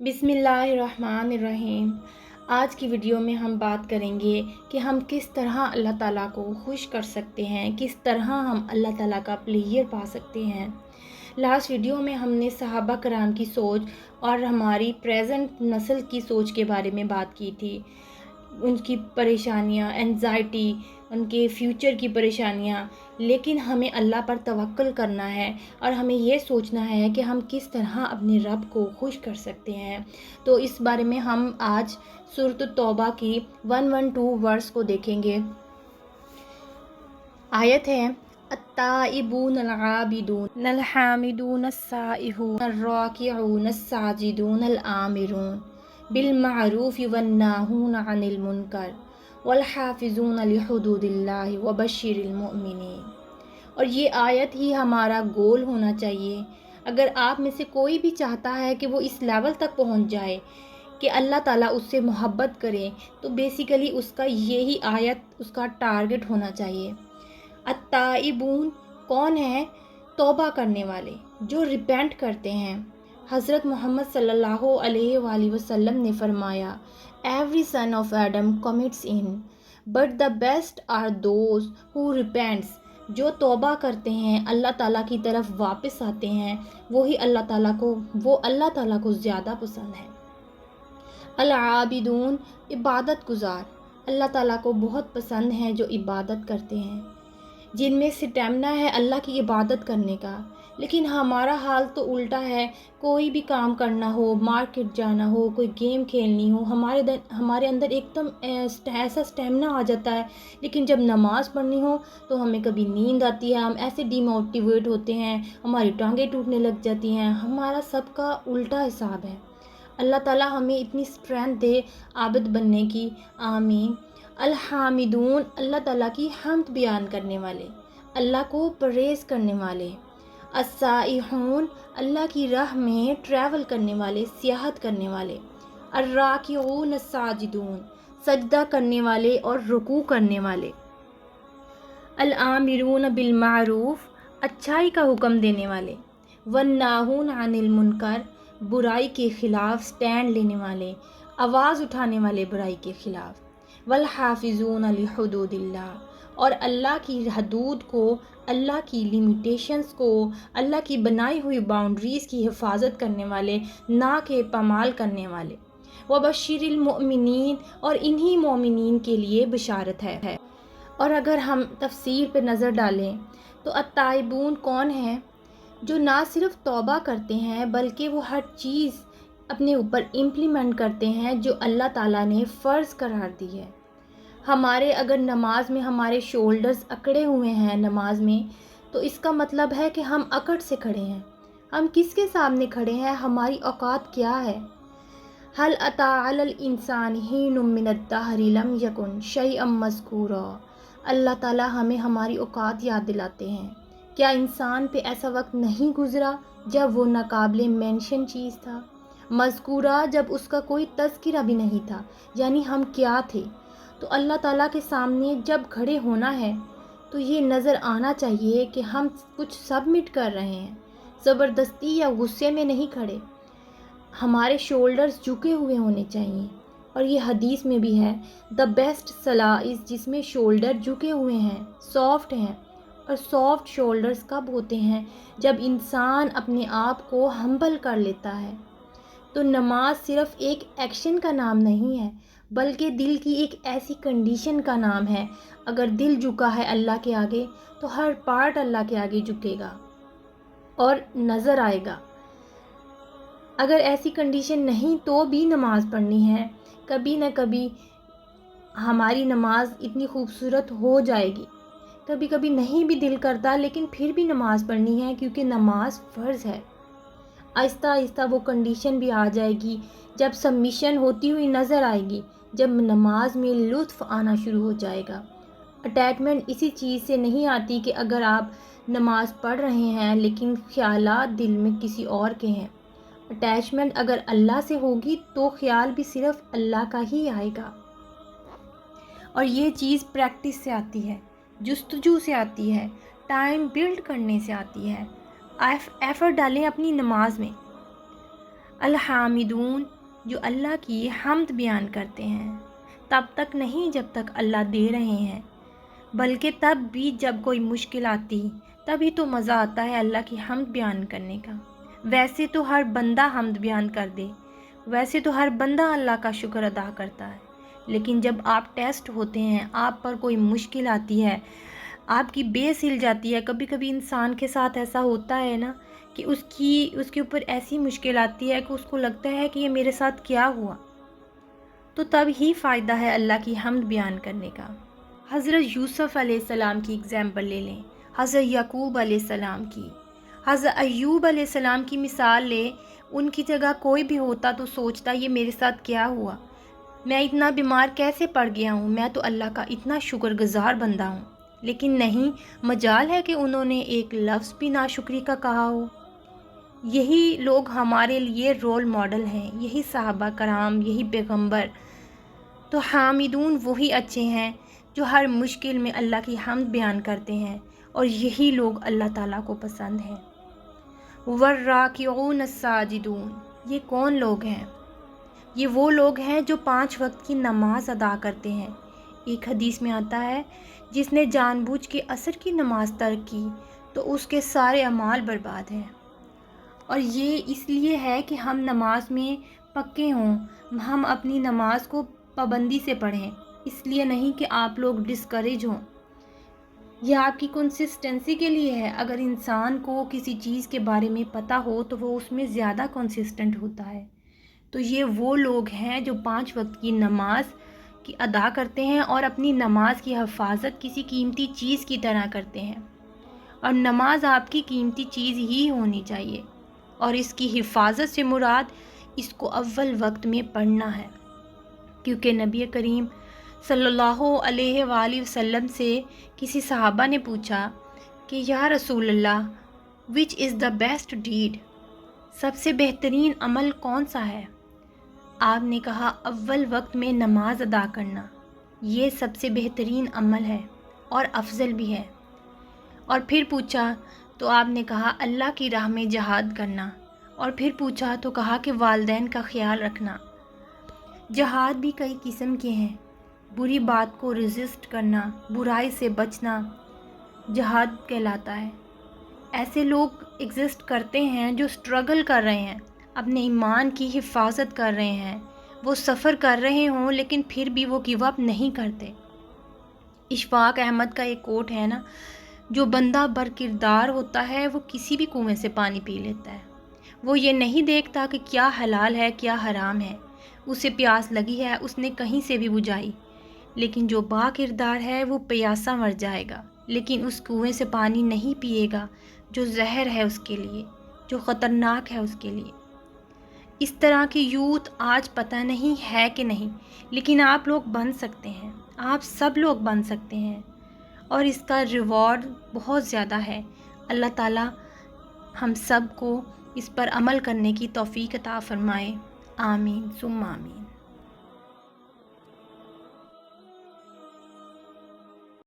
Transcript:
बिस्मिल्लाहिर्रहमानिर्रहीम। आज की वीडियो में हम बात करेंगे कि हम किस तरह अल्लाह ताला को खुश कर सकते हैं, किस तरह हम अल्लाह ताला का प्लेयर पा सकते हैं। लास्ट वीडियो में हमने सहाबा कराम की सोच और हमारी प्रेजेंट नस्ल की सोच के बारे में बात की थी। उनकी परेशानियाँ, एंजाइटी, उनके फ्यूचर की परेशानियाँ, लेकिन हमें अल्लाह पर तवक्कुल करना है और हमें ये सोचना है कि हम किस तरह अपने रब को खुश कर सकते हैं। तो इस बारे में हम आज सूरत तौबा की 112 वर्स को देखेंगे। आयत है अत्ताइबून अल-आबिदून अल-हामिदून अस्साइहून अर्राकिऊन अस्साजिदून अल-आमिरून बिलमारूफ वन्नाहून अनिल मुनकर वल्हाफिजून लिहुदूदिल्लाहि वबश्शिरिल मुमिनीन। और ये आयत ही हमारा गोल होना चाहिए। अगर आप में से कोई भी चाहता है कि वो इस लेवल तक पहुंच जाए कि अल्लाह ताला उससे मोहब्बत करे, तो बेसिकली उसका यही आयत उसका टारगेट होना चाहिए। अत्ताइबून कौन है? तौबा करने वाले, जो रिपेंट करते हैं। हज़रत मोहम्मद सल्लल्लाहु अलैहि वसल्लम ने फरमाया, every son of Adam commits in but the best are those who repents. जो तौबा करते हैं, अल्लाह ताला की तरफ वापस आते हैं, वो अल्लाह ताला को ज़्यादा पसंद है। अल-आबिदून इबादत गुजार, अल्लाह ताला को बहुत पसंद है जो इबादत करते हैं, जिनमें स्टैमिना है अल्लाह की इबादत करने का। लेकिन हमारा हाल तो उल्टा है। कोई भी काम करना हो, मार्केट जाना हो, कोई गेम खेलनी हो, हमारे अंदर एकदम ऐसा स्टैमिना आ जाता है, लेकिन जब नमाज़ पढ़नी हो तो हमें कभी नींद आती है, हम ऐसे डिमोटिवेट होते हैं, हमारी टांगें टूटने लग जाती हैं। हमारा सबका उल्टा हिसाब है। अल्लाह ताला हमें इतनी स्ट्रेंथ दे आबिद बनने की। आमीन। अल-हामिदून अल्लाह ताला की हम्द बयान करने वाले, अल्लाह को प्रेज़ करने वाले। अस्साइहून अल्लाह की राह में ट्रैवल करने वाले, सियाहत करने वाले। अर्राकिऊन अस्साजिदून सजदा करने वाले और रुकू करने वाले। अल-आमिरून बिल मारूफ अच्छाई का हुक्म देने वाले। वन्नाहून अनिल मुनकर बुराई के ख़िलाफ़ स्टैंड लेने वाले, आवाज़ उठाने वाले बुराई के ख़िलाफ़। वल हाफिजून लिहुदूदिल्लाह और अल्लाह की हदूद को, अल्लाह की लिमिटेशंस को, अल्लाह की बनाई हुई बाउंड्रीज़ की हिफाजत करने वाले, ना के पामाल करने वाले। वबश्शिरिल मुमिनीन और इन्हीं मोमिनीन के लिए बशारत है। और अगर हम तफसीर पे नज़र डालें तो अत्ताइबून कौन है? जो ना सिर्फ तौबा करते हैं बल्कि वो हर चीज़ अपने ऊपर इम्प्लीमेंट करते हैं जो अल्लाह ताला ने फ़र्ज़ करार दी है। हमारे अगर नमाज में हमारे शोल्डर्स अकड़े हुए हैं नमाज में, तो इसका मतलब है कि हम अकड़ से खड़े हैं। हम किसके सामने खड़े हैं? हमारी औकात क्या है? हल अता अलल इंसान हीनुम मिनद दहरि लम यकुन शैअम मज़कूरा। अल्लाह ताला हमें हमारी औकात याद दिलाते हैं। क्या इंसान पे ऐसा वक्त नहीं गुज़रा जब वो नाकाबिले मेंशन चीज़ था, मज़कूरा जब उसका कोई तज़किरा भी नहीं था, यानी हम क्या थे? तो अल्लाह ताला के सामने जब खड़े होना है तो ये नज़र आना चाहिए कि हम कुछ सबमिट कर रहे हैं, ज़बरदस्ती या गुस्से में नहीं खड़े। हमारे शोल्डर्स झुके हुए होने चाहिए। और ये हदीस में भी है, द बेस्ट सलाह इज़ जिसमें शोल्डर झुके हुए हैं, सॉफ्ट हैं। और सॉफ्ट शोल्डर्स कब होते हैं? जब इंसान अपने आप को हम्बल कर लेता है। तो नमाज सिर्फ़ एक एक्शन का नाम नहीं है, बल्कि दिल की एक ऐसी कंडीशन का नाम है। अगर दिल झुका है अल्लाह के आगे, तो हर पार्ट अल्लाह के आगे झुकेगा और नज़र आएगा। अगर ऐसी कंडीशन नहीं तो भी नमाज़ पढ़नी है। कभी न कभी हमारी नमाज इतनी खूबसूरत हो जाएगी। कभी कभी नहीं भी दिल करता, लेकिन फिर भी नमाज़ पढ़नी है क्योंकि नमाज फ़र्ज़ है। आहिस्ता आहिस्ता वो कंडीशन भी आ जाएगी जब सबमिशन होती हुई नज़र आएगी, जब नमाज में लुत्फ़ आना शुरू हो जाएगा। अटैचमेंट इसी चीज़ से नहीं आती कि अगर आप नमाज़ पढ़ रहे हैं लेकिन ख़यालात दिल में किसी और के हैं। अटैचमेंट अगर अल्लाह से होगी तो ख़्याल भी सिर्फ़ अल्लाह का ही आएगा। और ये चीज़ प्रैक्टिस से आती है, जुस्तजू से आती है, टाइम बिल्ड करने से आती है। एफ़र्ट डालें अपनी नमाज में। الحامدون، جو اللہ کی حمد بیان کرتے ہیں، تب تک نہیں جب تک اللہ دے رہے ہیں، بلکہ تب بھی جب کوئی مشکل آتی تبھی تو مزہ آتا ہے اللہ کی حمد بیان کرنے کا۔ ویسے تو ہر بندہ حمد بیان کر دے، ویسے تو ہر بندہ اللہ کا شکر ادا کرتا ہے، لیکن جب آپ ٹیسٹ ہوتے ہیں، آپ پر کوئی مشکل آتی ہے، آپ کی بیس ہل جاتی ہے، کبھی کبھی انسان کے ساتھ ایسا ہوتا ہے نا کہ اس کے اوپر ایسی مشکل آتی ہے کہ اس کو لگتا ہے کہ یہ میرے ساتھ کیا ہوا، تو تب ہی فائدہ ہے اللہ کی حمد بیان کرنے کا۔ حضرت یوسف علیہ السلام کی اگزامپل لے لیں، حضرت یعقوب علیہ السلام کی، حضرت ایوب علیہ السلام کی مثال لے۔ ان کی جگہ کوئی بھی ہوتا تو سوچتا یہ میرے ساتھ کیا ہوا، میں اتنا بیمار کیسے پڑ گیا ہوں، میں تو اللہ کا اتنا شکر گزار بندہ ہوں، لیکن نہیں، مجال ہے کہ انہوں نے ایک لفظ بھی ناشکری کا کہا ہو۔ یہی لوگ ہمارے لیے رول ماڈل ہیں، یہی صحابہ کرام، یہی پیغمبر۔ تو حامدون وہی اچھے ہیں جو ہر مشکل میں اللہ کی حمد بیان کرتے ہیں، اور یہی لوگ اللہ تعالیٰ کو پسند ہیں۔ والراکعون الساجدون، یہ کون لوگ ہیں؟ یہ وہ لوگ ہیں جو 5 وقت کی نماز ادا کرتے ہیں۔ ایک حدیث میں آتا ہے، جس نے جان بوجھ کے عصر کی نماز ترک کی تو اس کے سارے اعمال برباد ہیں۔ اور یہ اس لیے ہے کہ ہم نماز میں پکے ہوں، ہم اپنی نماز کو پابندی سے پڑھیں، اس لیے نہیں کہ آپ لوگ ڈسکریج ہوں۔ یہ آپ کی کنسسٹنسی کے لیے ہے۔ اگر انسان کو کسی چیز کے بارے میں پتہ ہو تو وہ اس میں زیادہ کنسسٹنٹ ہوتا ہے۔ تو یہ وہ لوگ ہیں جو 5 وقت کی نماز کی ادا کرتے ہیں اور اپنی نماز کی حفاظت کسی قیمتی چیز کی طرح کرتے ہیں، اور نماز آپ کی قیمتی چیز ہی ہونی چاہیے، اور اس کی حفاظت سے مراد اس کو اول وقت میں پڑھنا ہے، کیونکہ نبی کریم صلی اللہ علیہ وآلہ وسلم سے کسی صحابہ نے پوچھا کہ یا رسول اللہ، وچ از دا بیسٹ ڈیڈ، سب سے بہترین عمل کون سا ہے؟ آپ نے کہا اول وقت میں نماز ادا کرنا، یہ سب سے بہترین عمل ہے اور افضل بھی ہے۔ اور پھر پوچھا تو آپ نے کہا اللہ کی راہ میں جہاد کرنا، اور پھر پوچھا تو کہا کہ والدین کا خیال رکھنا۔ جہاد بھی کئی قسم کے ہیں، بری بات کو ریزسٹ کرنا، برائی سے بچنا جہاد کہلاتا ہے۔ ایسے لوگ ایگزسٹ کرتے ہیں جو سٹرگل کر رہے ہیں، اپنے ایمان کی حفاظت کر رہے ہیں، وہ سفر کر رہے ہوں لیکن پھر بھی وہ گیو اپ نہیں کرتے۔ اشفاق احمد کا ایک کوٹ ہے نا، جو بندہ برکردار ہوتا ہے وہ کسی بھی کنویں سے پانی پی لیتا ہے، وہ یہ نہیں دیکھتا کہ کیا حلال ہے کیا حرام ہے، اسے پیاس لگی ہے اس نے کہیں سے بھی بجھائی، لیکن جو با کردار ہے وہ پیاسا مر جائے گا لیکن اس کنویں سے پانی نہیں پیے گا جو زہر ہے اس کے لیے، جو خطرناک ہے اس کے لیے۔ اس طرح کی یوتھ آج پتہ نہیں ہے کہ نہیں، لیکن آپ لوگ بن سکتے ہیں، آپ سب لوگ بن سکتے ہیں، اور اس کا ریوارڈ بہت زیادہ ہے۔ اللہ تعالیٰ ہم سب کو اس پر عمل کرنے کی توفیق عطا فرمائے، آمین ثم آمین۔